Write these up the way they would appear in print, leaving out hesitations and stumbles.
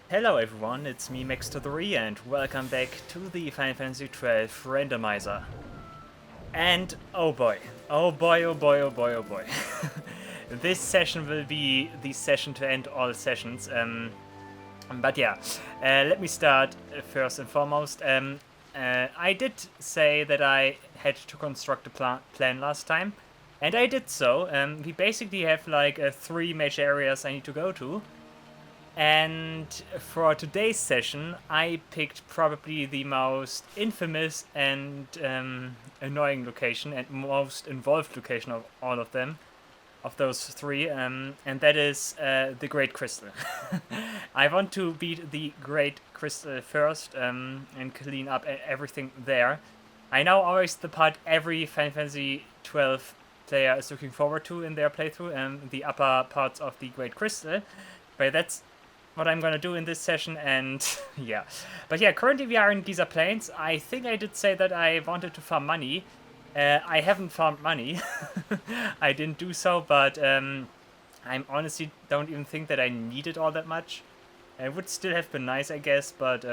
Hello everyone, it's me Max3 and welcome back to the Final Fantasy XII Randomizer. And oh boy, oh boy, oh boy, oh boy, oh boy. This session will be the session to end all sessions. But yeah, let me start first and foremost. I did say that I had to construct a plan last time, and I did so. We basically have like 3 major areas I need to go to. And for today's session, I picked probably the most infamous and annoying location and most involved location of all of them, of those 3, and that is the Great Crystal. I want to beat the Great Crystal first and clean up everything there. I know always the part every Final Fantasy XII player is looking forward to in their playthrough, the upper parts of the Great Crystal, but that's what I'm gonna do in this session, and yeah. But yeah, currently we are in Giza Plains. I think I did say that I wanted to farm money. I haven't farmed money. I didn't do so, but I honestly don't even think that I need it all that much. It would still have been nice, I guess, but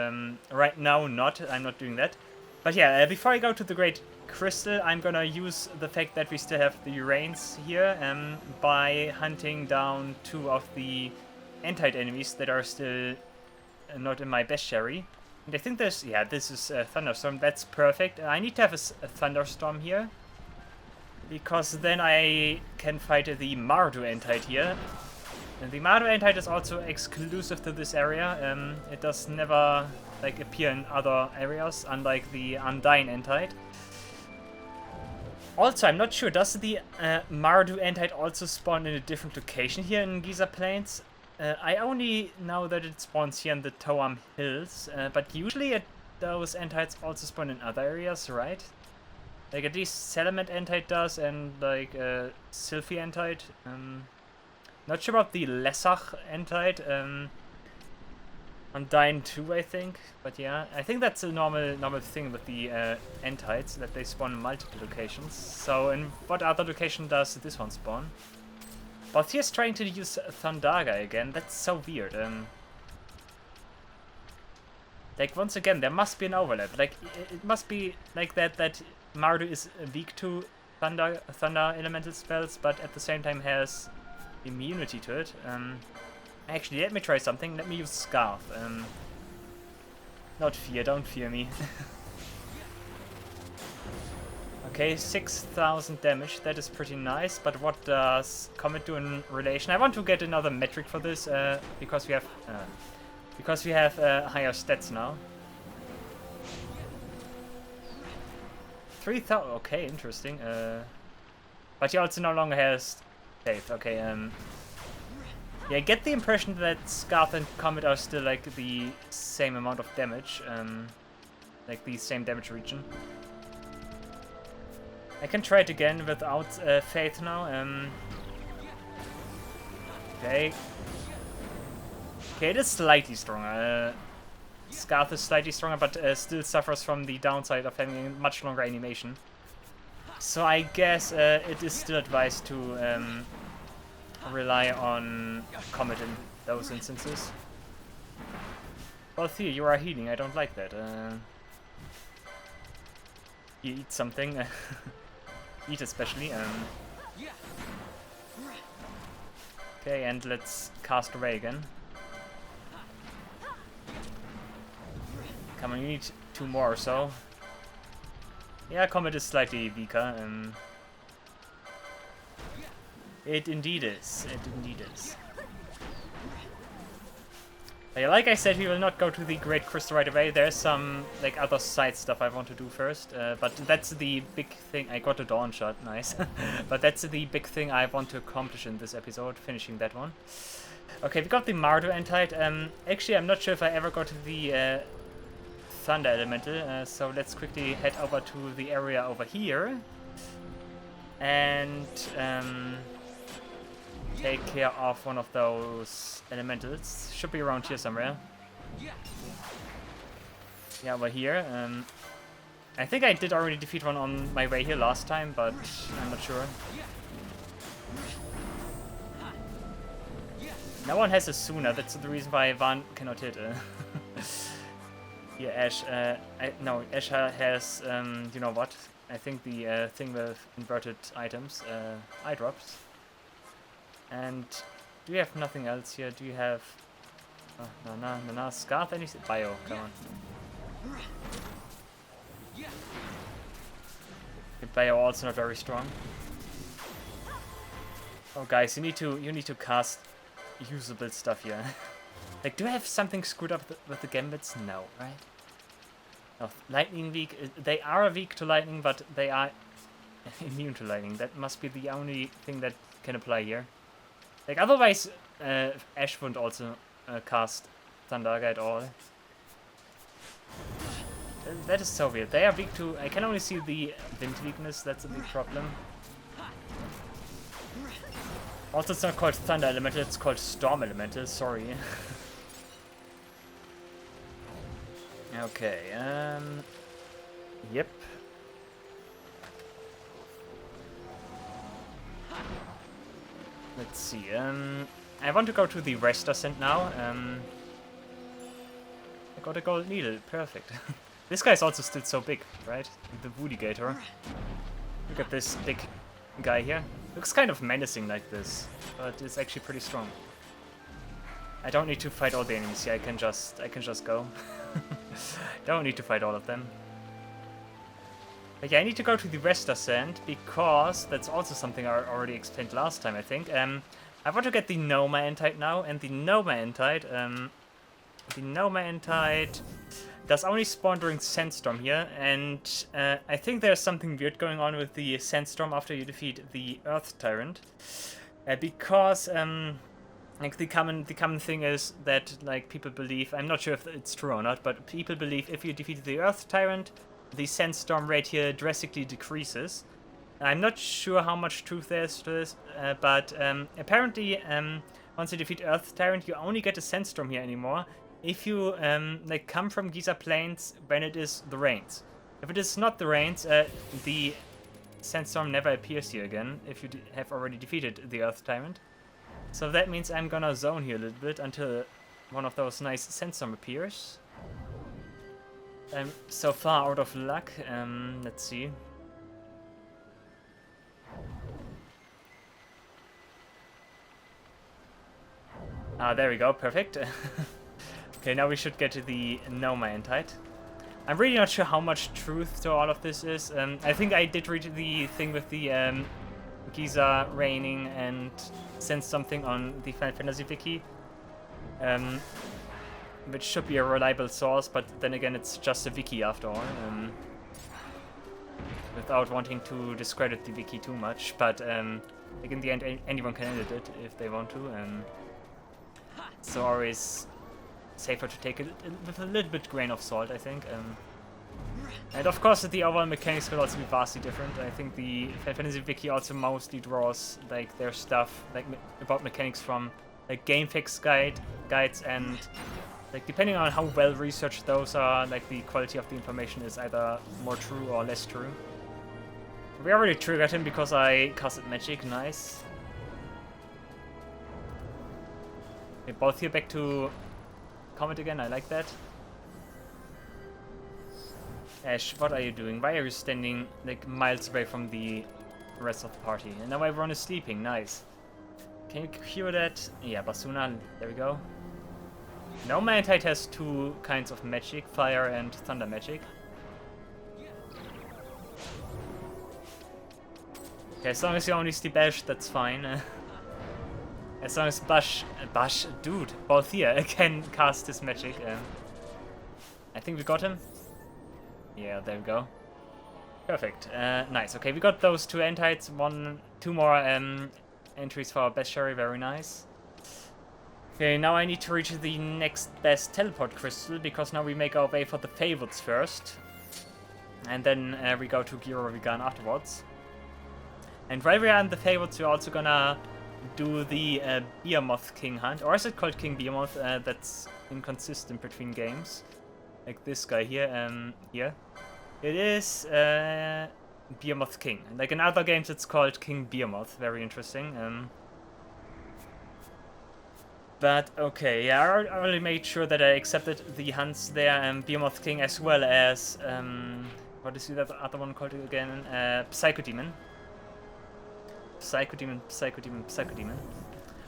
right now not. I'm not doing that. But yeah, before I go to the Great Crystal, I'm gonna use the fact that we still have the rains here by hunting down 2 of the Entite enemies that are still not in my best sherry. And I think this is a thunderstorm. That's perfect. I need to have a thunderstorm here, because then I can fight the Mardu Entite here. And the Mardu Entite is also exclusive to this area. It does never like appear in other areas, unlike the Undyne Entite. Also, I'm not sure, does the Mardu Entite also spawn in a different location here in Giza Plains? I only know that it spawns here in the Toam Hills, but usually those entites also spawn in other areas, right? Like at least Salamand Entite does, and like Sylphie Entite. Not sure about the Lessach Entite. Undyne too, I think. But yeah, I think that's a normal thing with the entites, that they spawn in multiple locations. So in what other location does this one spawn? Balthier's trying to use Thundaga again. That's so weird. Like, once again, there must be an overlap. Like, it must be like that Mardu is weak to thunder elemental spells, but at the same time has immunity to it. Actually, let me try something. Let me use Scarf. Not fear. Don't fear me. Okay, 6,000 damage, that is pretty nice, but what does Comet do in relation? I want to get another metric for this, because we have higher stats now. 3,000, okay, interesting. But he also no longer has faith, okay, yeah, I get the impression that Scarf and Comet are still like the same amount of damage, like the same damage region. I can try it again without faith now. Okay. Okay, it is slightly stronger. Scarf is slightly stronger, but still suffers from the downside of having a much longer animation. So I guess it is still advised to rely on Comet in those instances. Well, Thea, you are healing. I don't like that. You eat something. Eat especially. Okay, and let's cast away again. Come on, you need 2 more or so. Yeah, Comet is slightly weaker. It indeed is. It indeed is. Yeah, like I said, we will not go to the Great Crystal right away. There's some like other side stuff I want to do first, but that's the big thing. I got a Dawn Shot, nice. But that's the big thing I want to accomplish in this episode, finishing that one. Okay, we got the Mardu Entite. Actually, I'm not sure if I ever got to the Thunder Elemental, so let's quickly head over to the area over here. And take care of one of those elementals. Should be around here somewhere. Yeah, over here. I think I did already defeat one on my way here last time, but I'm not sure. No one has a Sooner, that's the reason why Van cannot hit. Here, Ash. No, Ash has, you know what? I think the thing with inverted items, eye drops. And do you have nothing else here? Do you have... no, Scarf, anything? Bio, come on. Bio also not very strong. Oh guys, you need to cast usable stuff here. Like, do I have something screwed up with the gambits? No, right? Oh, lightning weak. They are weak to lightning, but they are immune to lightning. That must be the only thing that can apply here. Like, otherwise, Ash wouldn't also cast Thunderga at all. That is so weird. They are weak to... I can only see the wind weakness. That's a big problem. Also, it's not called Thunder Elemental. It's called Storm Elemental. Sorry. Okay, yep. Let's see, I want to go to the Rest Ascent now, I got a gold needle, perfect. This guy's also still so big, right? The Woody Gator. Look at this big guy here. Looks kind of menacing like this, but it's actually pretty strong. I don't need to fight all the enemies here, I can just go. Don't need to fight all of them. But yeah, I need to go to the Rest Ascent because that's also something I already explained last time, I think. I want to get the Noma Entite now, and the Noma Entite does only spawn during Sandstorm here, and I think there's something weird going on with the Sandstorm after you defeat the Earth Tyrant, because like the common thing is that, like, people believe, I'm not sure if it's true or not, but people believe if you defeat the Earth Tyrant, the Sandstorm rate here drastically decreases. I'm not sure how much truth there is to this, but apparently once you defeat Earth Tyrant, you only get a Sandstorm here anymore if you like come from Giza Plains when it is the rains. If it is not the rains, the Sandstorm never appears here again if you have already defeated the Earth Tyrant. So that means I'm gonna zone here a little bit until one of those nice Sandstorm appears. I'm so far out of luck. Let's see. Ah, there we go, perfect. Okay, now we should get to the Noma Entite. I'm really not sure how much truth to all of this is. I think I did read the thing with the Giza raining and sent something on the Final Fantasy wiki, which should be a reliable source, but then again it's just a wiki after all, without wanting to discredit the wiki too much, but like in the end anyone can edit it if they want to, so always safer to take it with a little bit grain of salt, I think. And of course the overall mechanics will also be vastly different. I think the Final Fantasy wiki also mostly draws like their stuff like about mechanics from like GameFAQs guides, and like depending on how well researched those are, like the quality of the information is either more true or less true. We already triggered him because I casted magic, nice. Okay, both here back to Comet again, I like that. Ash, what are you doing? Why are you standing like miles away from the rest of the party? And now everyone is sleeping, nice. Can you cure that? Yeah, Basuna, there we go. Noma Entite has two kinds of magic, fire and thunder magic. Okay, as long as you only sleep Ash, that's fine. As long as Bash, dude, both here can cast his magic. I think we got him. Yeah, there we go. Perfect. Nice. Okay, we got those two entites. Two more entries for our best sherry. Very nice. Okay, now I need to reach the next best teleport crystal, because now we make our way for the favorites first, and then we go to Girovigan afterwards. And while we are in the favorites, we're also gonna do the Behemoth King hunt, or is it called King Behemoth? That's inconsistent between games. Like this guy here, here. It is Behemoth King. Like in other games it's called King Behemoth. Very interesting. But okay, yeah, I already made sure that I accepted the hunts there, Behemoth King, as well as, what is the other one called again? Piscodaemon. Piscodaemon.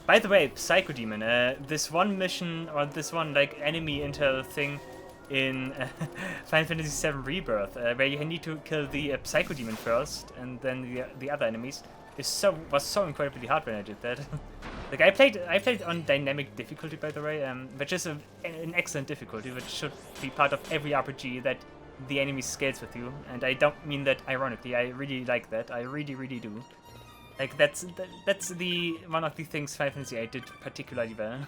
By the way, Piscodaemon, this one mission, or this one, like, enemy intel thing in Final Fantasy VII Rebirth, where you need to kill the Piscodaemon first, and then the other enemies, was so incredibly hard when I did that. Like, I played on dynamic difficulty, by the way, which is an excellent difficulty, which should be part of every RPG, that the enemy scales with you, and I don't mean that ironically. I really like that. I really do. Like, that's the one of the things Final Fantasy VIII did particularly well.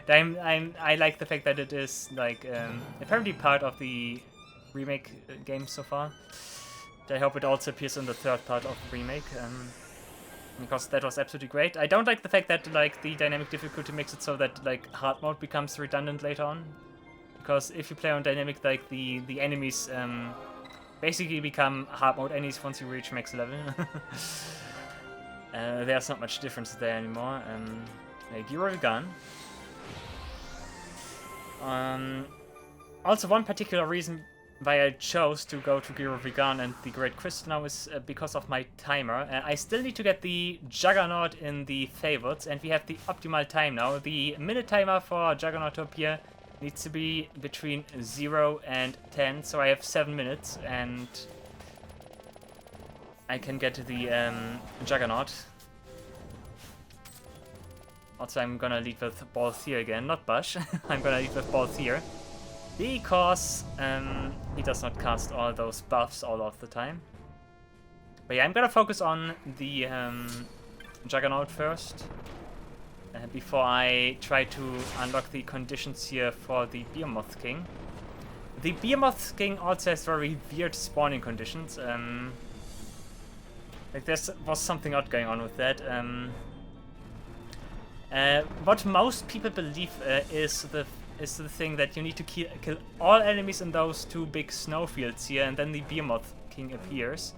I like the fact that it is, like, apparently part of the remake game so far. I hope it also appears in the third part of the remake, because that was absolutely great. I don't like the fact that, like, the dynamic difficulty makes it so that, like, hard mode becomes redundant later on. Because if you play on dynamic, like, the enemies basically become hard mode enemies once you reach max level. There's not much difference there anymore. Giro gun. Also, one particular reason why I chose to go to Giro Vegan and the Great Crystal now is because of my timer. I still need to get the Juggernaut in the favorites, and we have the optimal time now. The minute timer for Juggernaut to appear needs to be between 0 and 10, so I have 7 minutes, and I can get the Juggernaut. Also, I'm gonna lead with Balthier again, not Bush. I'm gonna lead with Balthier, because he does not cast all those buffs all of the time. But yeah, I'm gonna focus on the Juggernaut first, before I try to unlock the conditions here for the Behemoth King. The Behemoth King also has very weird spawning conditions. Like, there was something odd going on with that. What most people believe is the thing that you need to kill all enemies in those two big snowfields here, and then the Behemoth King appears.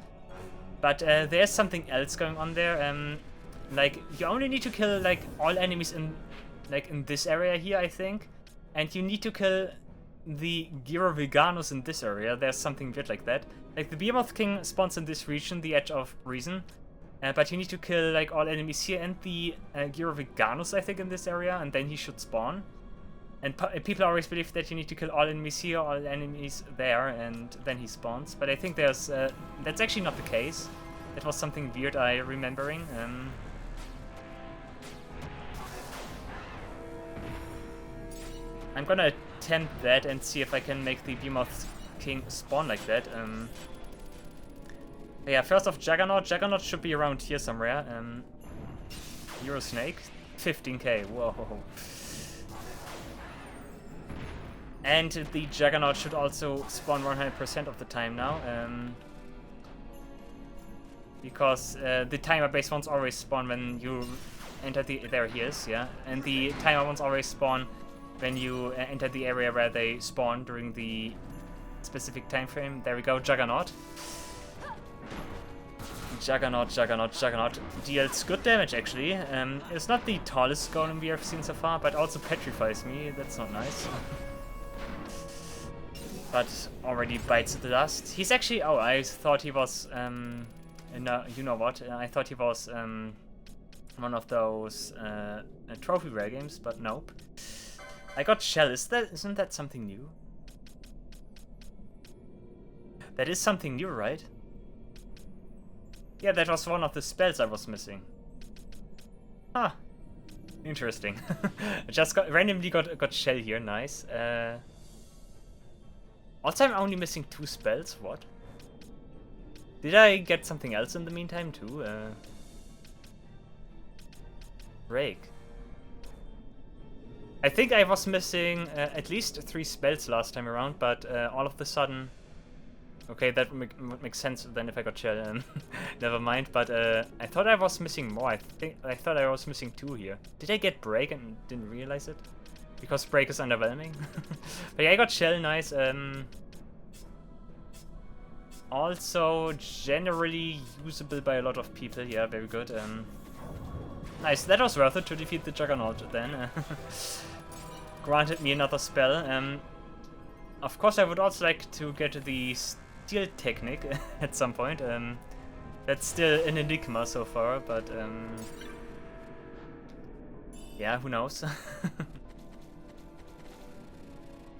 But there's something else going on there. Like, you only need to kill, like, all enemies in this area here, I think, and you need to kill the Gyroveganus in this area. There's something weird like that. Like, the Behemoth King spawns in this region, the Edge of Reason, but you need to kill, like, all enemies here and the Gyroveganus, I think, in this area, and then he should spawn. And people always believe that you need to kill all enemies here, all enemies there, and then he spawns. But I think there's that's actually not the case. That was something weird I'm remembering. I'm gonna attempt that and see if I can make the Behemoth King spawn like that. Yeah, first off, Juggernaut. Juggernaut should be around here somewhere. Euro Snake, 15k. Whoa. And the Juggernaut should also spawn 100% of the time now. Because the timer base ones always spawn when you enter the... There he is, yeah. And the timer ones always spawn when you enter the area where they spawn during the specific time frame. There we go, Juggernaut. Juggernaut deals good damage, actually. It's not the tallest golem we have seen so far, but also petrifies me. That's not nice. But already bites the dust. He's actually... Oh, I thought he was... no, you know what? I thought he was one of those trophy rare games, but nope. I got Shell. Isn't that something new? That is something new, right? Yeah, that was one of the spells I was missing. Huh. Interesting. I just randomly got Shell here. Nice. Also, I'm only missing 2 spells. What? Did I get something else in the meantime too? Break. I think I was missing at least 3 spells last time around, but all of a sudden... Okay, that would make sense then if I got Shell. Never mind, but I thought I was missing more. I thought I was missing 2 here. Did I get Break and didn't realize it? Because Break is underwhelming. But yeah, I got Shell, nice. Also generally usable by a lot of people. Yeah, very good. Nice, that was worth it to defeat the Juggernaut then. Granted me another spell. Of course I would also like to get the Steel Technique at some point. That's still an enigma so far, but yeah, who knows?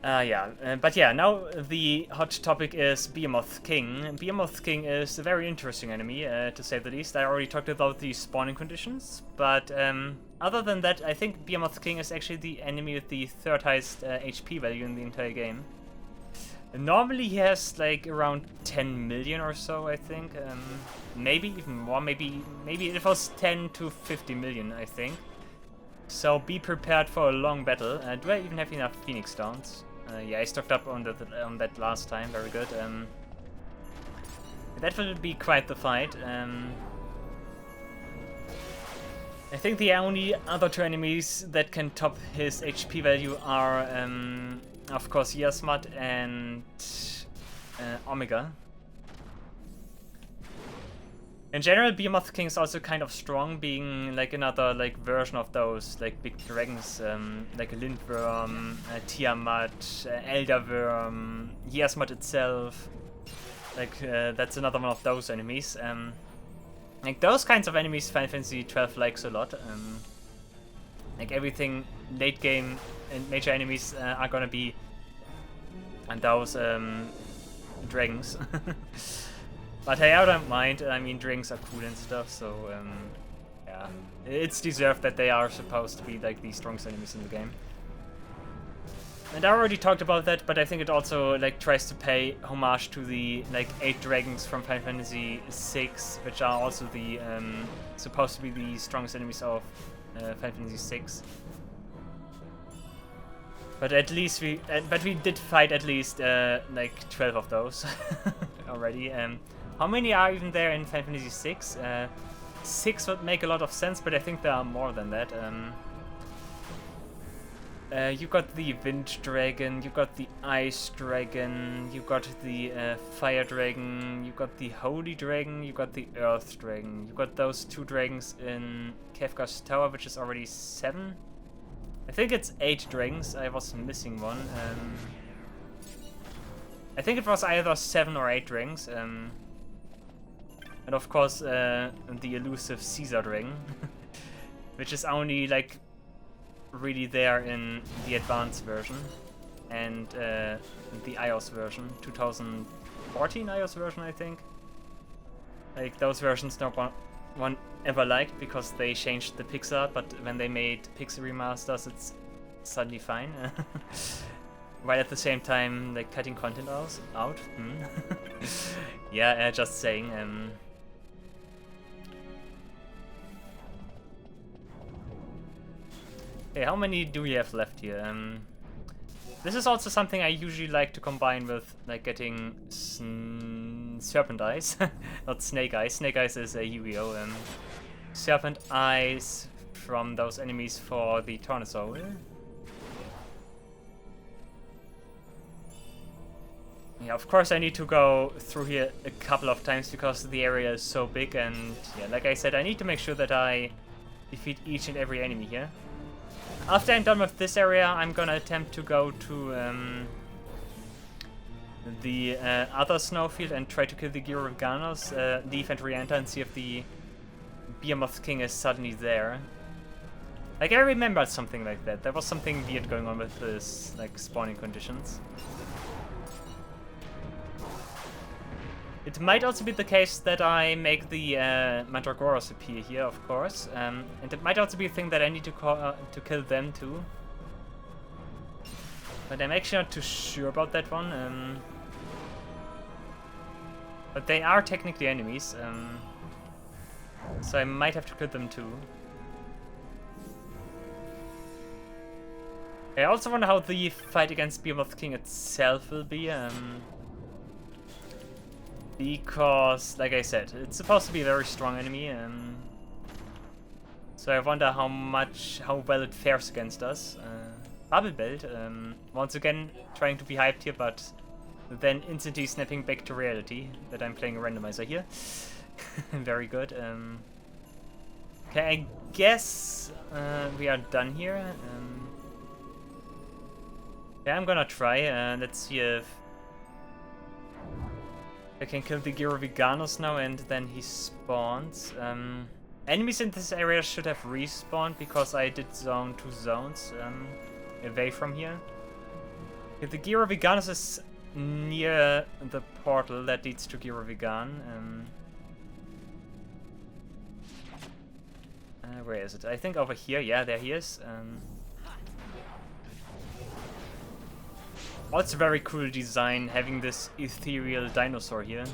But yeah, now the hot topic is Behemoth King. Behemoth King is a very interesting enemy, to say the least. I already talked about the spawning conditions, but other than that, I think Behemoth King is actually the enemy with the third highest HP value in the entire game. Normally he has like around 10 million or so, I think. Maybe even more, maybe it was 10 to 50 million, I think. So be prepared for a long battle. Do I even have enough Phoenix Stones? Yeah, I stocked up on that last time. Very good. That will be quite the fight. I think the only other two enemies that can top his HP value are, of course, Yasmat and Omega. In general, Behemoth King is also kind of strong, being like another like version of those like big dragons, like a Lindworm, Tiamat, Elderworm, Yasmat itself. Like that's another one of those enemies. Like those kinds of enemies, Final Fantasy XII likes a lot. Like everything late game and major enemies are gonna be, and those dragons. But hey, I don't mind. I mean, drinks are cool and stuff, so yeah, it's deserved that they are supposed to be like the strongest enemies in the game. And I already talked about that, but I think it also like tries to pay homage to the like 8 dragons from Final Fantasy VI, which are also the supposed to be the strongest enemies of Final Fantasy VI. But at least we did fight at least like 12 of those already. How many are even there in Final Fantasy VI? 6 would make a lot of sense, but I think there are more than that. You got the Wind Dragon, you got the Ice Dragon, you got the Fire Dragon, you got the Holy Dragon, you got the Earth Dragon. You got those 2 dragons in Kefka's Tower, which is already 7. I think it's 8 dragons. I was missing one. I think it was either 7 or 8 dragons. And of course, the elusive Caesar dragon, which is only like really there in the advanced version and the iOS version, 2014 iOS version, I think. Like those versions no one ever liked because they changed the pixel art, but when they made pixel remasters, it's suddenly fine. While at the same time, like cutting content out. Yeah, just saying. Hey, how many do we have left here? This is also something I usually like to combine with like getting Serpent Eyes, not Snake Eyes. Snake Eyes is a Yu-Gi-Oh! Serpent Eyes from those enemies for the Tornasoul. Yeah, of course I need to go through here a couple of times because the area is so big, and yeah, like I said, I need to make sure that I defeat each and every enemy here. After I'm done with this area, I'm gonna attempt to go to the other snowfield and try to kill the Gyroganos, leave and re-enter and see if the Behemoth King is suddenly there. Like, I remembered something like that. There was something weird going on with this, like, spawning conditions. It might also be the case that I make the Mandragoras appear here, of course, and it might also be a thing that I need to kill them too. But I'm actually not too sure about that one. But they are technically enemies, so I might have to kill them too. I also wonder how the fight against Behemoth King itself will be. Because, like I said, it's supposed to be a very strong enemy, so I wonder how well it fares against us. Bubble Belt, once again trying to be hyped here, but then instantly snapping back to reality that I'm playing a randomizer here. Very good. Okay, I guess we are done here. Yeah, I'm gonna try. Let's see if I can kill the Gyroviganus now and then he spawns. Enemies in this area should have respawned because I did zone 2 zones away from here. Okay, the Gyroviganus is near the portal that leads to Gyrovigan. Where is it? I think over here. Yeah, there he is. Also very cool design, having this ethereal dinosaur here.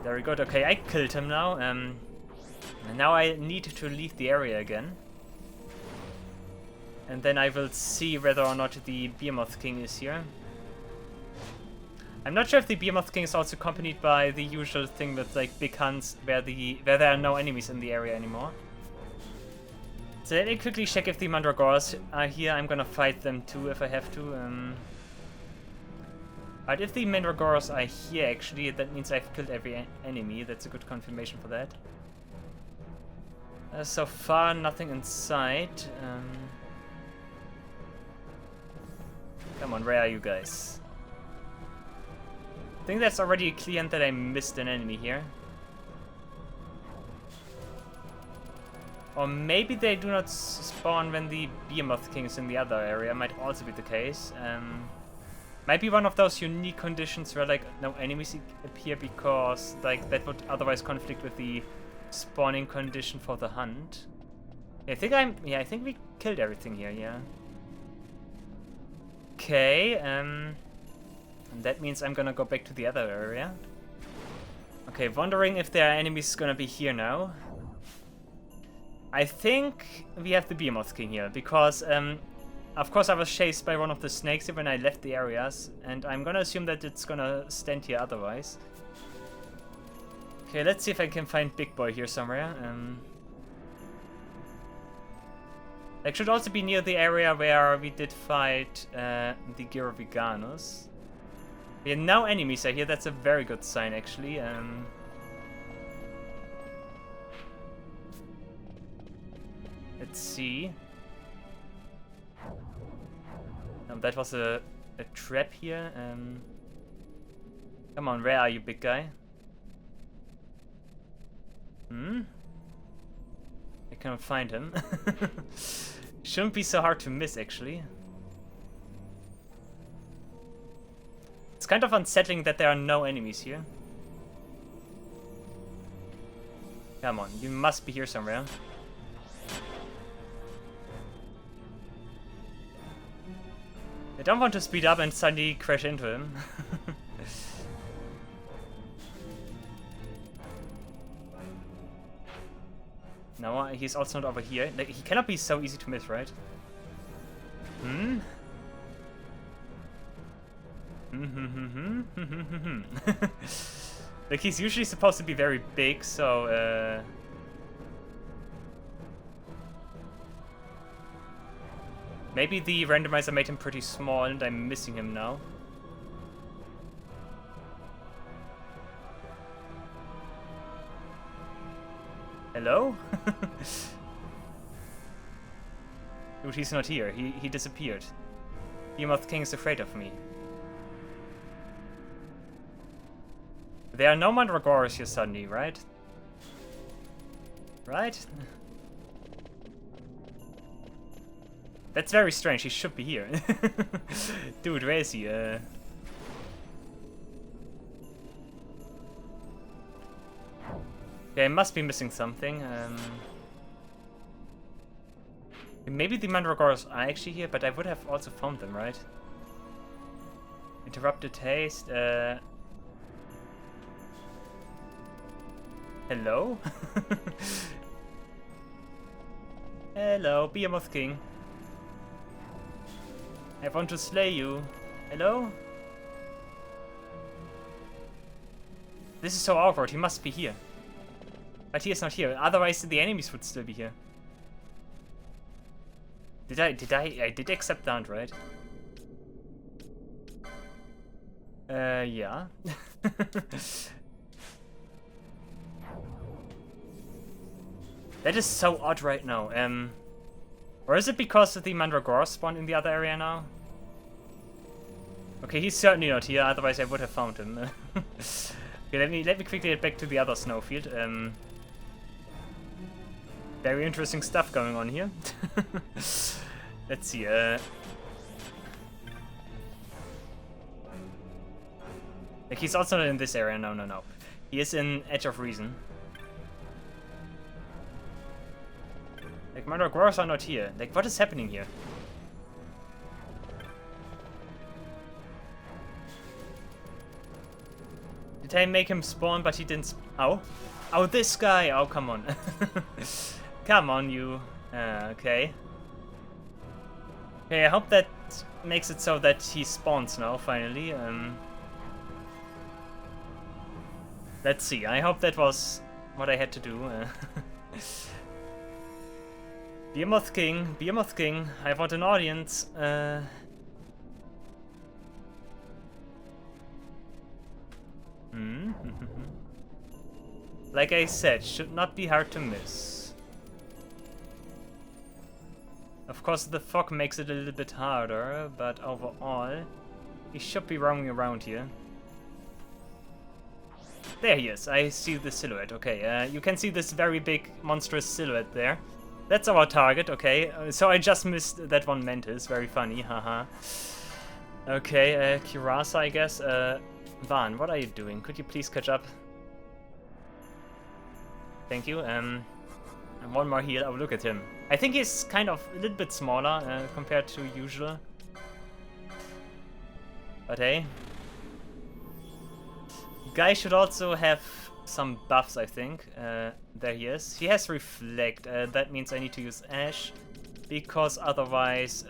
Very good. Okay, I killed him now. And now I need to leave the area again. And then I will see whether or not the Behemoth King is here. I'm not sure if the Behemoth King is also accompanied by the usual thing with like big hunts where there are no enemies in the area anymore. So let me quickly check if the Mandragores are here. I'm gonna fight them too if I have to. But if the Mandragores are here actually, that means I've killed every enemy. That's a good confirmation for that. So far nothing inside. Come on, where are you guys? I think that's already clear that I missed an enemy here. Or maybe they do not spawn when the Behemoth King is in the other area. Might also be the case. Might be one of those unique conditions where like no enemies appear because like that would otherwise conflict with the spawning condition for the hunt. I think we killed everything here. Yeah. Okay. And that means I'm gonna go back to the other area. Okay, wondering if there are enemies gonna be here now. I think we have the Behemoth King here, because of course I was chased by one of the snakes when I left the areas, and I'm gonna assume that it's gonna stand here otherwise. Okay, let's see if I can find Big Boy here somewhere. It should also be near the area where we did fight the Gyroviganus. Yeah, no enemies are here, that's a very good sign actually. Let's see. That was a trap here. Come on, where are you, big guy? I can't find him. Shouldn't be so hard to miss, actually. It's kind of unsettling that there are no enemies here. Come on, you must be here somewhere. I don't want to speed up and suddenly crash into him. No, he's also not over here. Like, he cannot be so easy to miss, right? Like, he's usually supposed to be very big, so maybe the randomizer made him pretty small and I'm missing him now. Hello? Dude, he's not here. He disappeared. Behemoth King is afraid of me. There are no Mandragores here suddenly, right? Right? That's very strange, he should be here. Dude, where is he? Yeah, I must be missing something. Maybe the Mandragores are actually here, but I would have also found them, right? Interrupted haste. Hello? Hello, Behemoth King. I want to slay you. Hello? This is so awkward, he must be here. But he is not here, otherwise the enemies would still be here. I did accept that, right? Yeah. That is so odd right now. Or is it because the Mandragora spawned in the other area now? Okay, he's certainly not here, otherwise I would have found him. Okay, let me quickly get back to the other snowfield. Very interesting stuff going on here. Let's see, like, he's also not in this area, no. He is in Edge of Reason. Like, Mandragoras are not here. Like, what is happening here? Did I make him spawn, but he didn't oh? Oh, this guy! Oh, come on. Come on, you. Okay. Okay, I hope that makes it so that he spawns now, finally. Let's see. I hope that was what I had to do. Behemoth King, I want an audience. Like I said, should not be hard to miss. Of course, the fog makes it a little bit harder, but overall, he should be roaming around here. There he is. I see the silhouette. Okay, you can see this very big, monstrous silhouette there. That's our target. Okay, so I just missed that one Mantis. Very funny. Haha. Okay, Kirasa, I guess. Van, what are you doing? Could you please catch up? Thank you. And one more heal. Oh, look at him. I think he's kind of a little bit smaller compared to usual. But hey. Guy should also have some buffs, I think. There he is. He has Reflect. That means I need to use Ash, because otherwise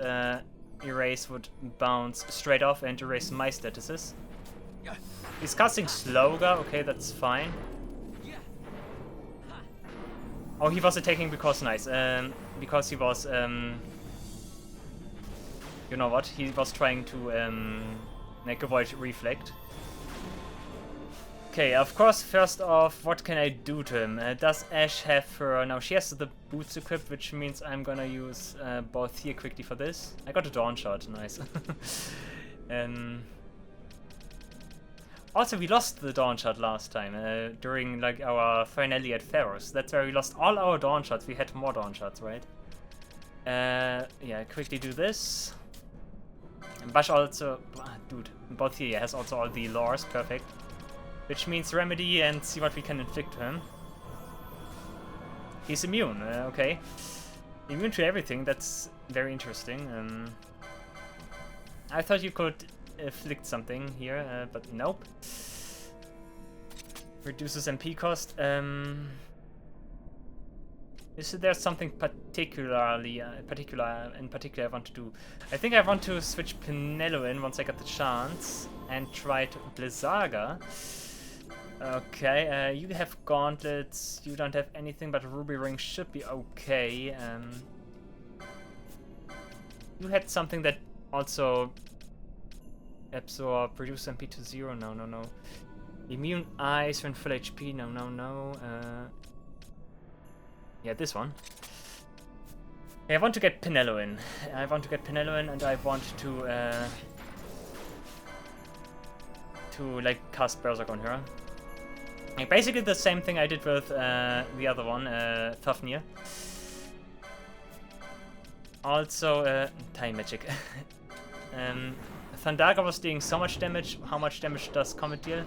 Erase would bounce straight off and erase my statuses. He's casting Sloga. Okay, that's fine. Oh, he was attacking because nice. Because he was you know what? He was trying to like avoid Reflect. Okay, of course, first off, what can I do to him? Does Ash have her... Now, she has the boots equipped, which means I'm gonna use both here quickly for this. I got a Dawn Shot, nice. Also, we lost the Dawn Shot last time, during like our finale at Pharos. That's where we lost all our Dawn Shots. We had more Dawn Shots, right? Yeah, quickly do this. And Bash also... dude, both here has also all the lores, perfect. Which means Remedy and see what we can inflict to him. He's immune, okay. Immune to everything, that's very interesting. I thought you could afflict something here, but nope. Reduces MP cost. Is there something particular I want to do? I think I want to switch Penelo in once I get the chance and try to Blizzaga. Okay, you have gauntlets, you don't have anything, but Ruby Ring should be okay. You had something that also absorb, reduce MP to 0, no. Immune Eyes when full HP, no. Yeah, this one. Yeah, I want to get Penelo in. And I want to like cast Berserk on her. Basically the same thing I did with the other one, Fafnir. Also, Time Magic. Thundaga was doing so much damage. How much damage does Comet deal?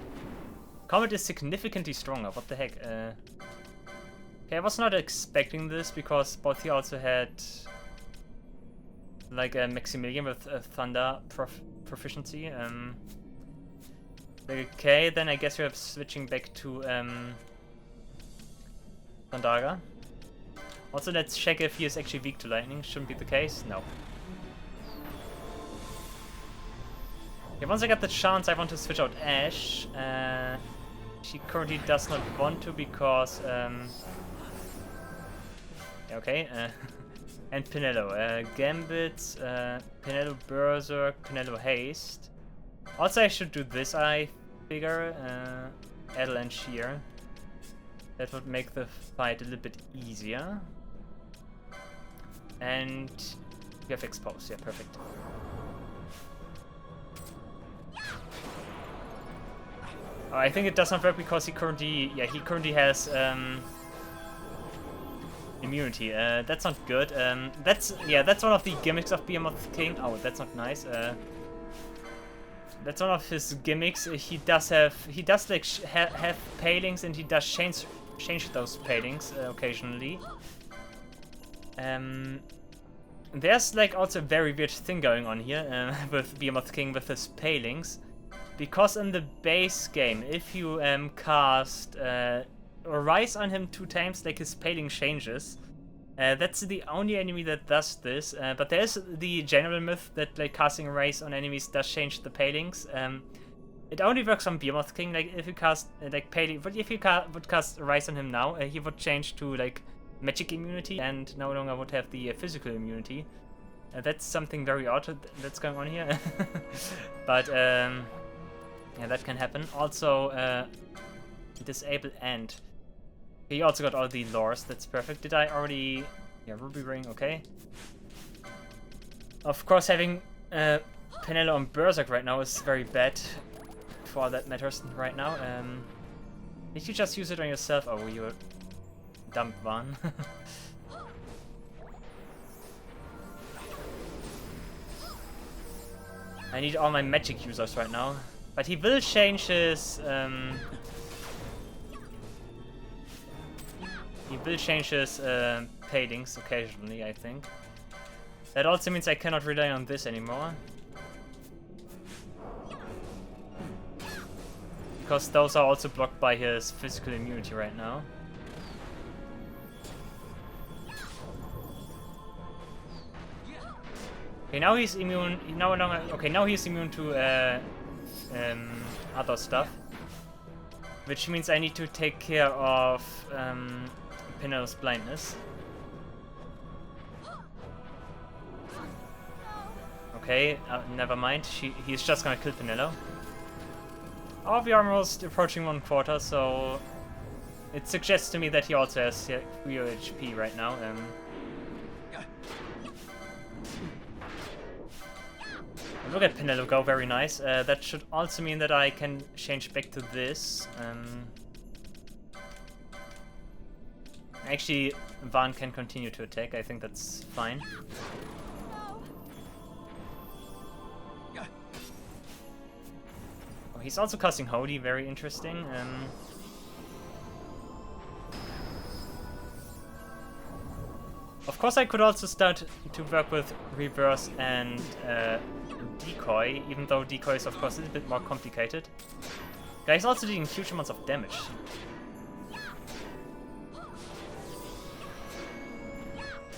Comet is significantly stronger, what the heck. Okay, I was not expecting this because both here also had like a Maximilian with Thunder proficiency. Okay, then I guess we are switching back to Thundaga. Also, let's check if he is actually weak to lightning. Shouldn't be the case. No. Okay, once I get the chance, I want to switch out Ash. She currently does not want to because... okay. And Penelo. Gambit, Penelo Berserk, Penelo Haste. Also, I should do this, I figure. Adel and Shear. That would make the fight a little bit easier. And you have exposed, yeah, perfect. Oh, I think it does not work because he currently has immunity. That's not good. That's one of the gimmicks of Behemoth King. Oh, that's not nice. That's one of his gimmicks. He does like have palings, and he does change those palings occasionally. There's like also a very weird thing going on here with Behemoth King with his palings, because in the base game, if you cast Rise on him 2 times, like his paling changes. That's the only enemy that does this, but there's the general myth that like casting Rise on enemies does change the palings. It only works on Behemoth King. Like if you cast like paling, but if you would cast Rise on him now, he would change to like magic immunity and no longer would have the physical immunity. That's something very odd that's going on here. But yeah, that can happen. Also, disable end. He also got all the lores, that's perfect. Did I already... Yeah, Ruby Ring, okay. Of course, having Penelo on Berserk right now is very bad for all that matters right now. Did you just use it on yourself? Oh, you dumb one. I need all my magic users right now. But he will change his... He will change his palings occasionally, I think. That also means I cannot rely on this anymore. Because those are also blocked by his physical immunity right now. Okay, now he's immune. No longer. Okay, now he's immune to other stuff, which means I need to take care of Penelo's blindness. Okay, never mind. He's just gonna kill Penelo. Oh, we are almost approaching 1/4, so it suggests to me that he also has 3 HP right now. Look at Penelo go, very nice. That should also mean that I can change back to this. Actually, Van can continue to attack. I think that's fine. Oh, he's also casting Holy, very interesting. Of course, I could also start to work with Reverse and Decoy, even though Decoy is of course a little bit more complicated. Guy's also doing huge amounts of damage.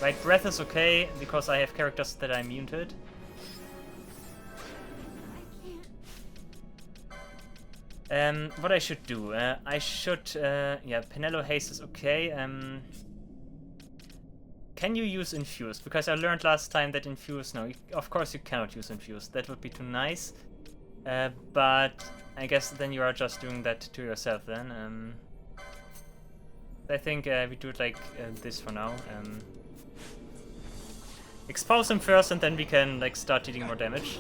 Right, Breath is okay, because I have characters that are immune to it. What I should do? I should... yeah, Penelo Haste is okay. Can you use Infuse? Because I learned last time that Infuse... No, of course you cannot use Infuse. That would be too nice. But I guess then you are just doing that to yourself then. I think we do it like this for now. Expose him first and then we can like start dealing more damage.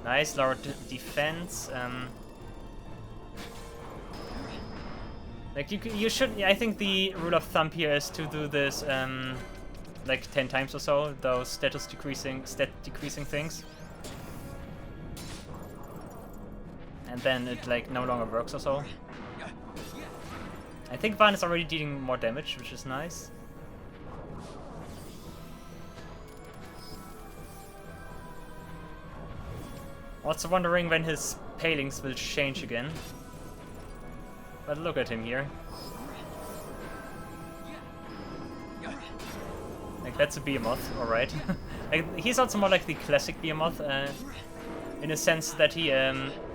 Nice, lower defense. Like you should. I think the rule of thumb here is to do this like 10 times or so. Those stat decreasing things, and then it like no longer works or so. I think Van is already dealing more damage, which is nice. Also wondering when his palings will change again. But look at him here. Like, that's a Behemoth, alright. Like, he's also more like the classic Behemoth, in a sense that he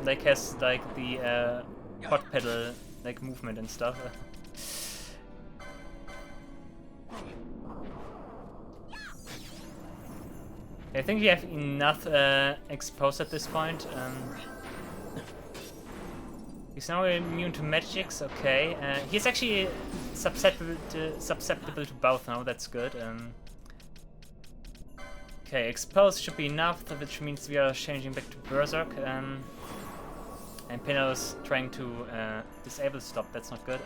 like has like the quad pedal like movement and stuff. I think we have enough exposed at this point. He's now immune to magics, okay. He's actually susceptible to both now, that's good. Okay, expose should be enough, which means we are changing back to Berserk. And Pino's trying to disable stop, that's not good.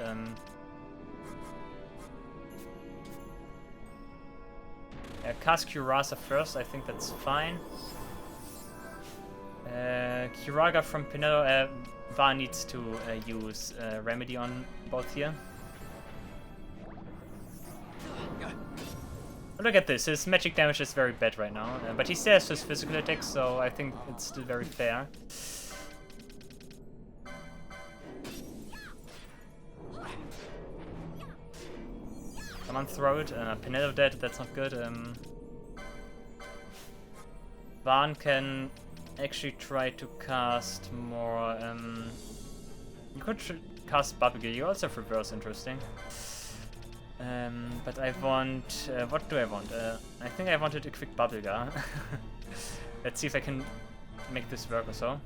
Cast Curasa first, I think that's fine. Kiraga from Pino, Va needs to use Remedy on both here. Look at this, his magic damage is very bad right now, but he still has his physical attacks, so I think it's still very fair. Come on, throw it. Pinello dead, that's not good. Van can actually try to cast more. You could cast Bubblegum, you also have reverse, interesting. But I want. What do I want? I think I wanted a quick Bubblegum. Let's see if I can make this work or so.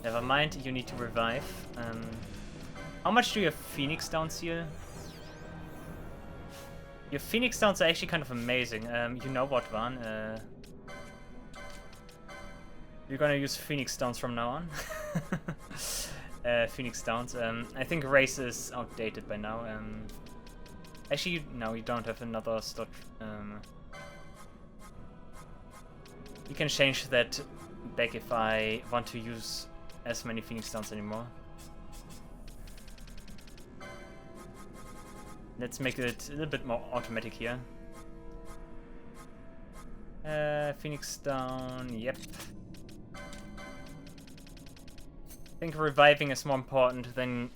Never mind, you need to revive. How much do you have Phoenix Downs here? Your Phoenix Downs are actually kind of amazing. You know what, Van? You're gonna use Phoenix Downs from now on. Phoenix Downs. I think Race is outdated by now. Actually, no, you don't have another slot. You can change that back if I want to use as many Phoenix Downs anymore. Let's make it a little bit more automatic here. Phoenix down, yep. I think reviving is more important than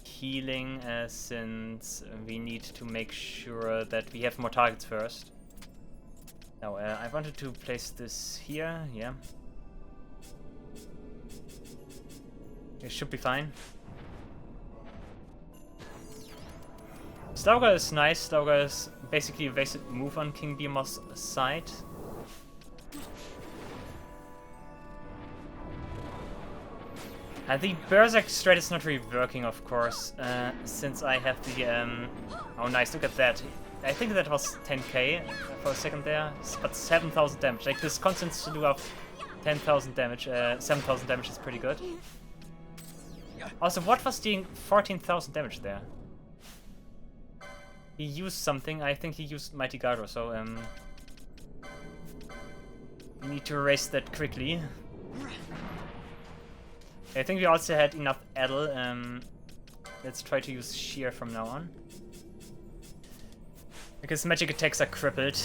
healing, since we need to make sure that we have more targets first. Now, I wanted to place this here, yeah. It should be fine. Stauga is nice. Stauga is basically a wasted move on King Behemoth's side. The Berserk strat is not really working, of course, since I have the... oh nice, look at that. I think that was 10k for a second there, but 7,000 damage. Like, this constant slew of 10,000 damage, 7,000 damage is pretty good. Also, what was doing 14,000 damage there? He used something, I think he used Mighty Gardo, so we need to erase that quickly. I think we also had enough Adel. Let's try to use Shear from now on. Because magic attacks are crippled.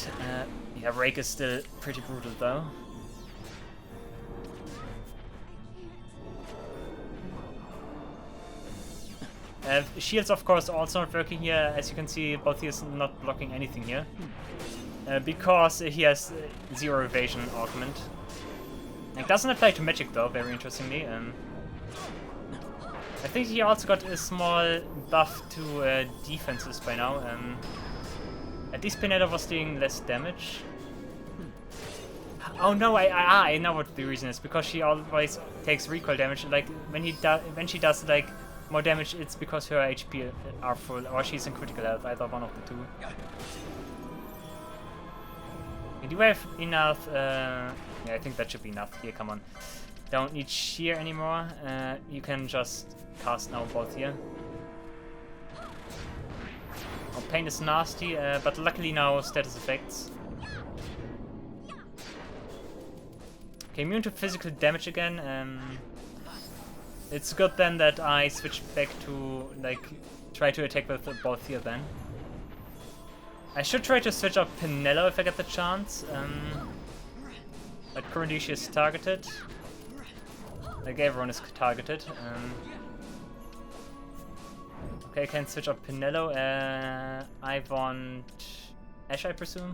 Yeah, Rake is still pretty brutal though. Shields, of course, also not working here. As you can see, both he is not blocking anything here. Because he has zero evasion augment. It doesn't apply to magic though, very interestingly. I think he also got a small buff to defenses by now. At least Pineda was doing less damage. Oh no, I know what the reason is. Because she always takes recoil damage. Like when she does like more damage, it's because her HP are full, or she's in critical health, either one of the two. Do we have enough? Yeah, I think that should be enough. Here, come on. Don't need shear anymore. You can just cast now both here. Oh, pain is nasty, but luckily now status effects. Okay, immune to physical damage again. It's good then that I switch back to, like, try to attack with both here then. I should try to switch up Pinello if I get the chance. But currently she is targeted. Like, everyone is targeted. Okay, I can switch up Pinello. I want Ash, I presume?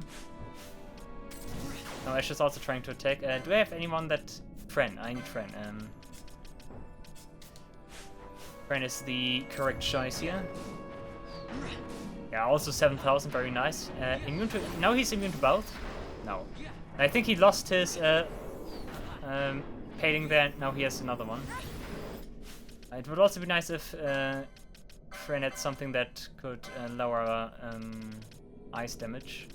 No, Ash is also trying to attack. Do I have anyone that... Fren, I need Fren. Fren is the correct choice here. Yeah, also 7,000, very nice. Immune to... Now he's immune to both? No. I think he lost his paling there, now he has another one. It would also be nice if Fran had something that could lower ice damage.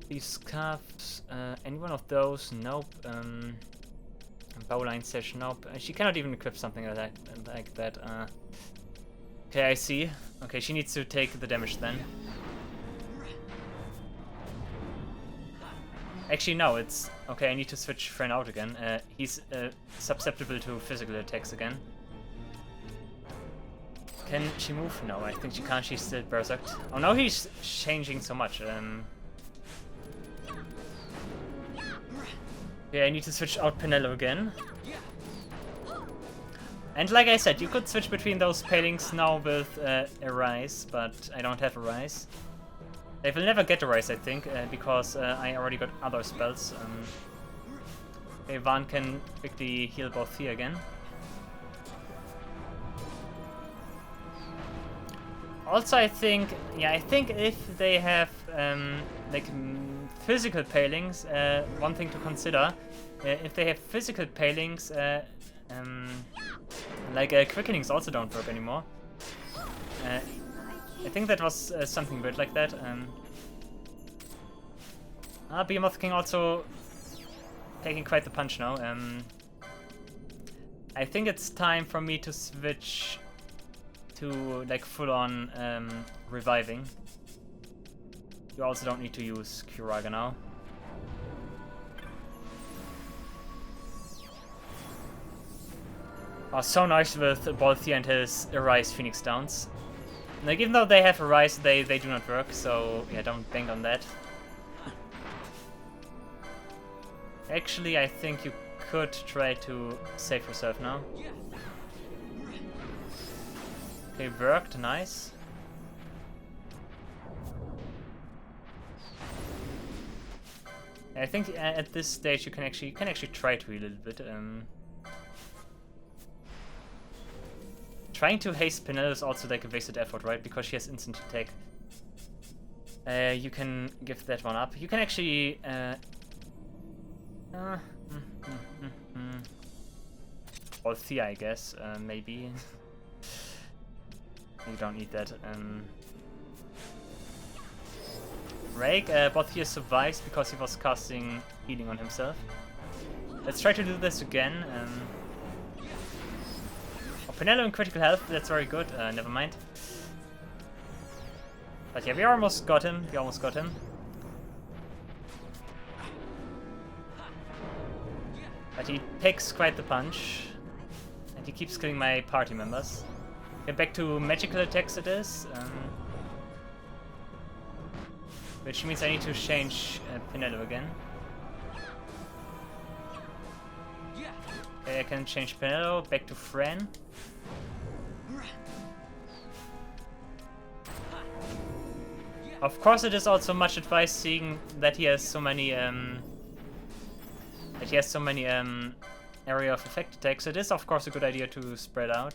These scarves, any one of those? Nope. Bowline sash, nope. She cannot even equip something like that. Okay, I see. Okay, she needs to take the damage then. Actually, no, it's... Okay, I need to switch Fran out again. He's susceptible to physical attacks again. Can she move? No, I think she can't. She's still berserked. Oh, now he's changing so much. Yeah, I need to switch out Penelo again. And like I said, you could switch between those palings now with a rise, but I don't have a rise. They will never get a rise, I think, because I already got other spells. Okay, Van can quickly heal both here again. Also, I think if they have like physical palings, one thing to consider, if they have physical palings, like quickenings also don't work anymore. I think that was something weird like that. Behemoth King also taking quite the punch now. I think it's time for me to switch to like full-on reviving. You also don't need to use Kuraga now. Oh, so nice with Balthia and his Arise Phoenix Downs. Like, even though they have Arise, they do not work, so yeah, don't bank on that. Actually, I think you could try to save yourself now. Okay, worked, nice. I think at this stage you can actually try to heal a little bit. Trying to haste Penelo is also like a wasted effort, right? Because she has instant attack. You can give that one up. You can actually Althea, I guess, maybe. You don't need that. Rake, Althea survives because he was casting healing on himself. Let's try to do this again. Penelo in critical health, that's very good. Never mind. But yeah, we almost got him. But he takes quite the punch. And he keeps killing my party members. Okay, back to magical attacks it is. Which means I need to change Penelo again. Okay, I can change Penelo, back to Fran. Of course, it is also much advice seeing that he has so many area of effect attacks. It is of course a good idea to spread out.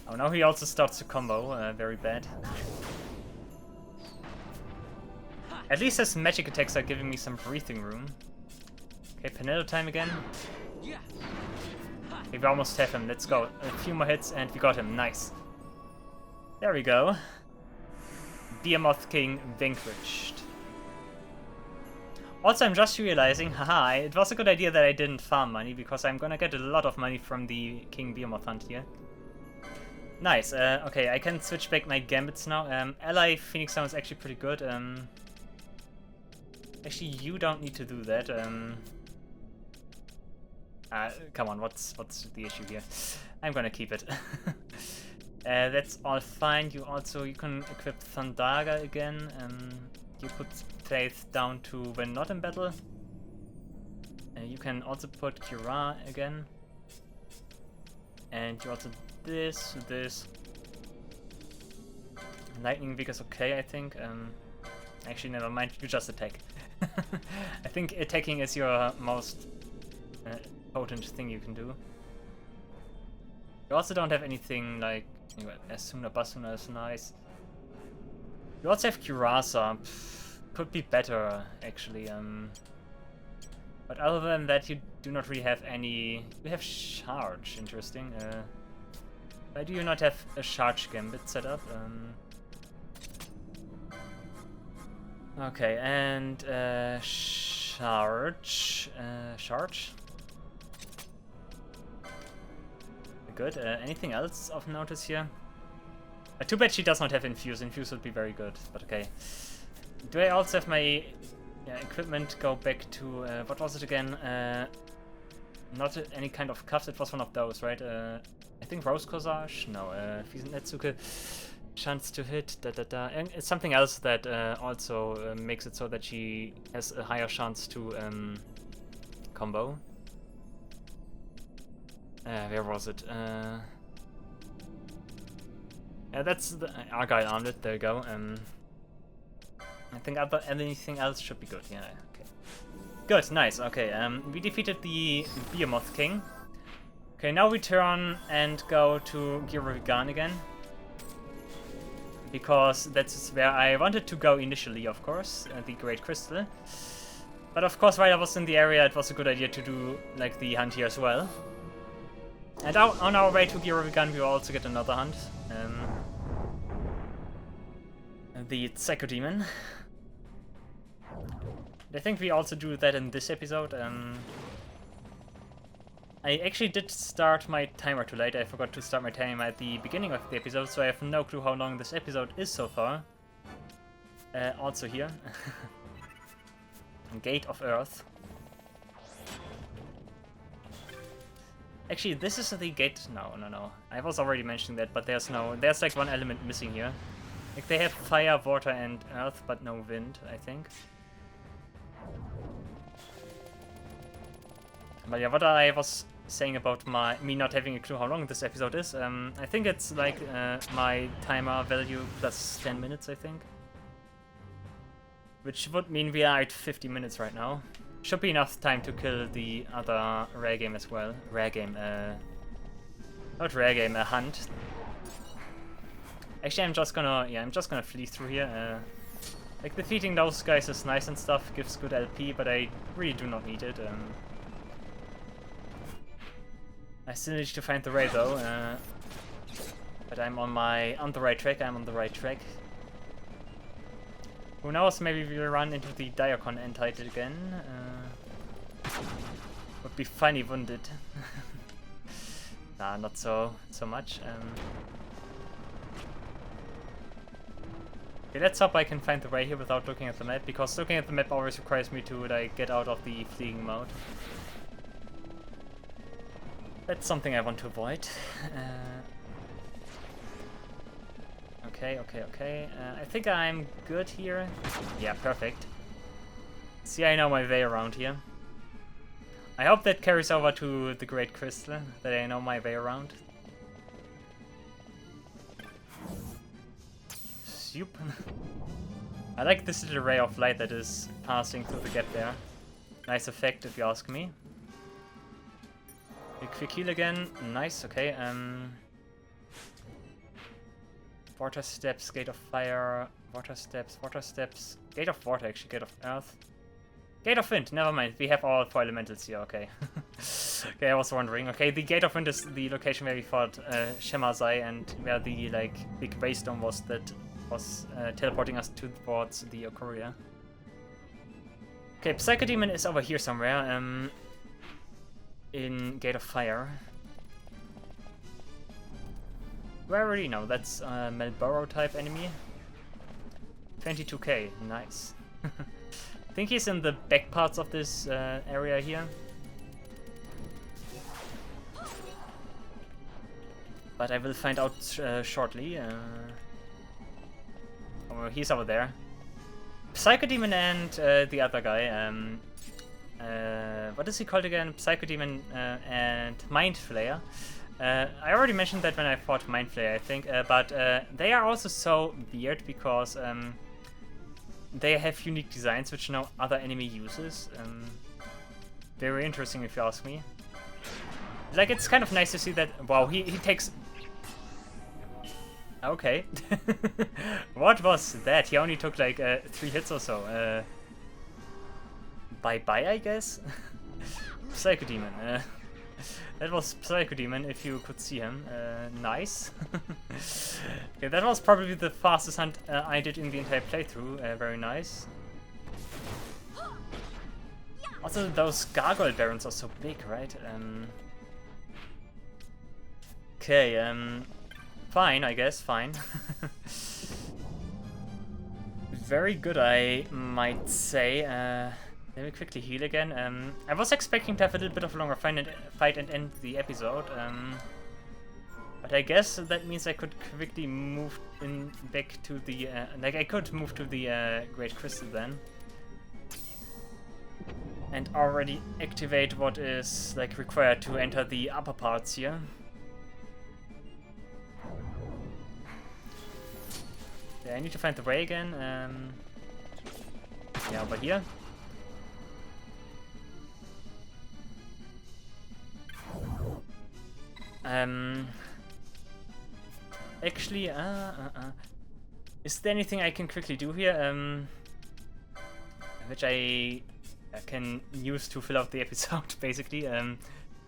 Oh, now he also starts to combo, very bad. At least his magic attacks are giving me some breathing room. Okay, Penelo time again. Okay, we almost have him, let's go. A few more hits and we got him, nice. There we go. Behemoth King vanquished. Also, I'm just realizing, haha, it was a good idea that I didn't farm money, because I'm gonna get a lot of money from the King Behemoth hunt here. Nice, okay, I can switch back my gambits now. Ally Phoenix Down is actually pretty good. Actually, you don't need to do that. Come on, what's the issue here? I'm gonna keep it. That's all fine. You can equip Thundaga again. You put Faith down to when not in battle. You can also put Kira again. And you also this. Lightning Beak is okay, I think. Actually, never mind. You just attack. I think attacking is your most potent thing you can do. You also don't have anything like Asuna Basuna is nice. You also have Kurasa. Could be better actually. But other than that, you do not really have any... You have charge, interesting. Why do you not have a charge gambit set up? Okay, and charge. Charge? Good. Anything else of notice here? Too bad she does not have infuse. Infuse would be very good, but okay. Do I also have my equipment go back to what was it again? Not any kind of cuffs. It was one of those, right? I think Rose Corsage. No. Netsuke. Chance to hit. And it's something else that also makes it so that she has a higher chance to combo. Where was it? Yeah, that's the Argyle Armlet. There you go. I think anything else should be good. Yeah. Okay. Good. Nice. Okay. We defeated the Behemoth King. Okay. Now we turn and go to Xeavin again, because that's where I wanted to go initially, of course, the Great Crystal. But of course, while I was in the area, it was a good idea to do like the hunt here as well. And on our way to Xeavin, we will also get another hunt. The Piscodaemon. I think we also do that in this episode. I actually did start my timer too late. I forgot to start my timer at the beginning of the episode, so I have no clue how long this episode is so far. Also here. Gate of Earth. Actually, this is the gate. No. I was already mentioning that, but there's like one element missing here. Like they have fire, water, and earth, but no wind, I think. But yeah, what I was saying about me not having a clue how long this episode is, I think it's like my timer value plus 10 minutes, I think. Which would mean we are at 50 minutes right now. Should be enough time to kill the other rare game as well. Rare game, not rare game, a hunt. Actually, I'm just gonna flee through here. Like defeating those guys is nice and stuff, gives good LP, but I really do not need it. I still need to find the Ray though. But I'm on the right track. I'm on the right track. Who knows? Maybe we'll run into the Diacon Entitled again. Would be funny, wouldn't it? Nah, not so much. Okay, let's hope I can find the way here without looking at the map, because looking at the map always requires me to like get out of the fleeing mode. That's something I want to avoid. Okay. I think I'm good here. Yeah, perfect. See, I know my way around here. I hope that carries over to the Great Crystal, that I know my way around. Soup. I like this little ray of light that is passing through the gap there. Nice effect, if you ask me. A quick heal again. Nice, okay. Water steps, gate of fire, water steps, gate of water actually, gate of earth. Gate of wind, never mind, we have all 4 elementals here, okay. Okay, I was wondering. Okay, the gate of wind is the location where we fought Shemazai, and where the like big waystone was that was teleporting us towards the Okuria. Okay, Piscodaemon is over here somewhere, in Gate of Fire. Where already know, that's a Melboro type enemy. 22k, nice. I think he's in the back parts of this area here. But I will find out shortly. Oh, he's over there. Piscodaemon and the other guy, what is he called again? Piscodaemon and Mind Flayer. I already mentioned that when I fought Mind Flayer, I think, but they are also so weird because they have unique designs which no other enemy uses. Very interesting if you ask me. Like, it's kind of nice to see that. Wow, he takes. Okay. What was that? He only took like 3 hits or so. Bye bye, I guess. Piscodaemon. That was Piscodaemon, if you could see him. Nice. Okay, that was probably the fastest hunt I did in the entire playthrough. Very nice. Also, those gargoyle barons are so big, right? Okay, fine, I guess, fine. Very good, I might say. Let me quickly heal again. I was expecting to have a little bit of a longer fight and end the episode. But I guess that means I could quickly move back to the... like, I could move to the Great Crystal then. And already activate what is, like, required to enter the upper parts here. Yeah, I need to find the way again. Yeah, over here. Actually, is there anything I can quickly do here? Which I can use to fill out the episode, basically.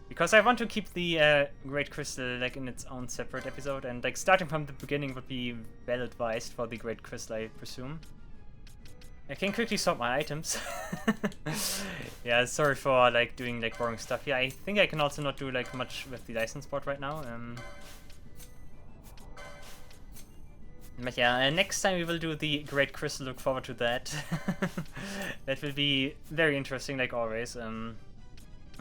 Because I want to keep the Great Crystal like in its own separate episode, and like starting from the beginning would be well advised for the Great Crystal, I presume. I can quickly sort my items. Yeah, sorry for like doing like boring stuff. Yeah, I think I can also not do like much with the license board right now. But yeah, next time we will do the Great Crystal. Look forward to that. That will be very interesting, like always.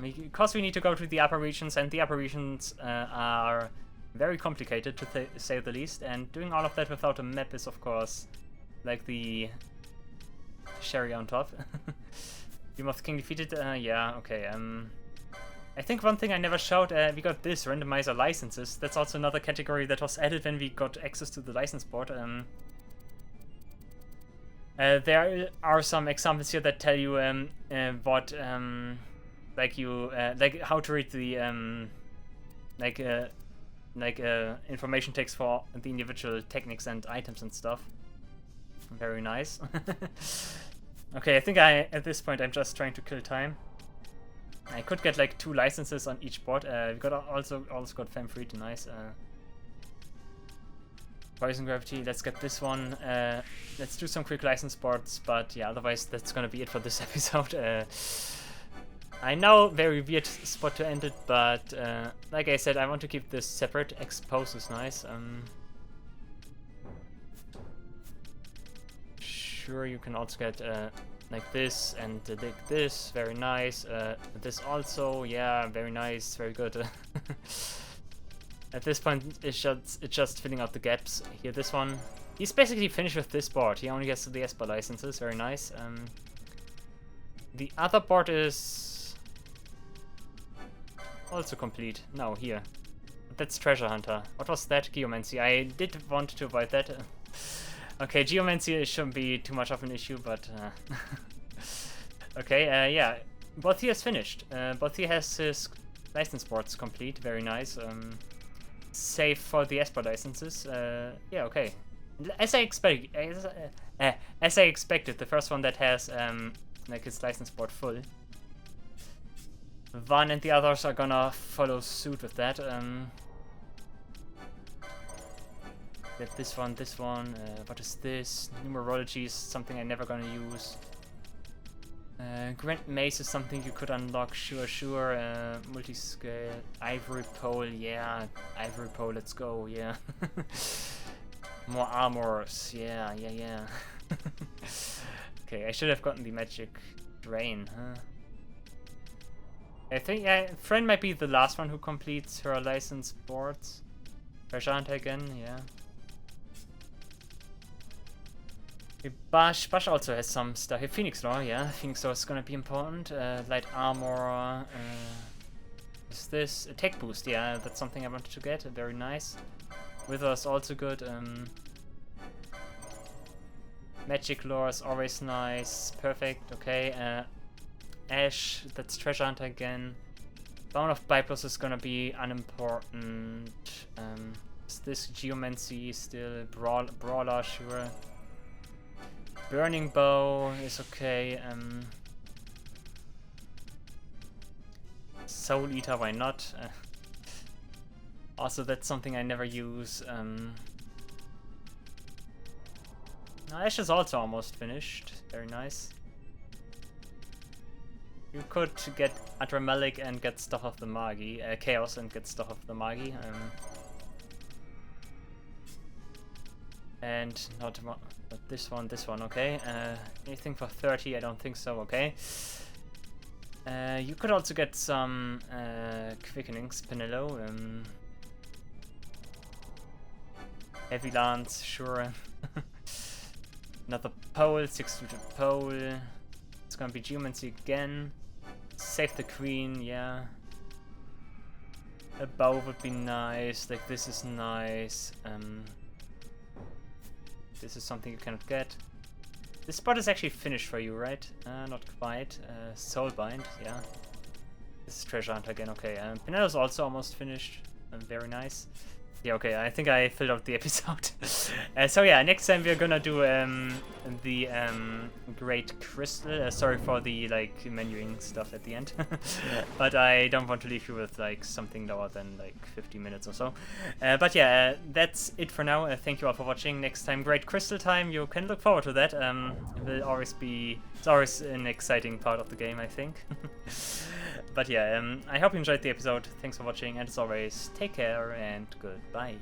Because we need to go to the upper regions, and the upper regions are very complicated to say the least. And doing all of that without a map is, of course, like the cherry on top. Behemoth King defeated. Yeah, okay. I think one thing I never showed, we got this, Randomizer licenses. That's also another category that was added when we got access to the license board. There are some examples here that tell you what, like how to read the, information text for the individual techniques and items and stuff. Very nice. Okay, I think at this point I'm just trying to kill time. I could get like 2 licenses on each board. We got also got Fem3, nice. Poison Gravity, let's get this one. Let's do some quick license boards, but yeah, otherwise that's gonna be it for this episode. I know, very weird spot to end it, but like I said, I want to keep this separate. Expose is nice. Sure, you can also get like this and like this, very nice. This also, yeah, very nice, very good. At this point, it's just filling out the gaps. Here, this one, he's basically finished with this board. He only gets the Esper licenses, very nice. The other board is also complete. No, here. That's Treasure Hunter. What was that? Geomancy. I did want to avoid that. Okay, Geomancy shouldn't be too much of an issue, but... okay, yeah. Bothy is finished. Bothy has his license boards complete. Very nice. Save for the Esper licenses. Yeah, okay. As I expected, the first one that has like his license board full. One and the others are gonna follow suit with that. Get this one. What is this? Numerology is something I'm never gonna use. Grand Maze is something you could unlock, sure. Multi-scale. Ivory Pole, yeah. Ivory Pole, let's go, yeah. More armors, yeah. Okay, I should have gotten the Magic Drain, huh? I think, yeah, Friend might be the last one who completes her license boards. Treasure Hunter again, yeah. Bash also has some stuff. Phoenix Law, yeah. Phoenix Law is gonna be important. Light armor. Is this attack boost? Yeah, that's something I wanted to get. Very nice. Wither is also good. Magic Lore is always nice. Perfect. Okay. Ash. That's Treasure Hunter again. Bound of Biplos is gonna be unimportant. Is this Geomancy still? Brawler, sure. Burning Bow is okay. Soul Eater, why not? Also, that's something I never use. Ash is also almost finished. Very nice. You could get Adramelic and get stuff of the Magi. Chaos and get stuff of the Magi. And not this one, okay. Anything for 30? I don't think so, okay. You could also get some Quickenings, Penelo. Heavy Lance, sure. Another pole, 6-suited pole. It's gonna be Geomancy again. Save the Queen, yeah. A bow would be nice, like this is nice. This is something you cannot get. This spot is actually finished for you, right? Not quite. Soulbind, yeah. This is Treasure Hunter again, okay. Penelo's also almost finished. Very nice. Yeah, okay, I think I filled out the episode. So yeah, next time we're gonna do the Great Crystal. Sorry for the like menuing stuff at the end. But I don't want to leave you with like something lower than like 50 minutes or so. But yeah, that's it for now. Thank you all for watching. Next time, Great Crystal time. You can look forward to that. It will always be... It's always an exciting part of the game, I think. But yeah, I hope you enjoyed the episode. Thanks for watching, and as always, take care and goodbye.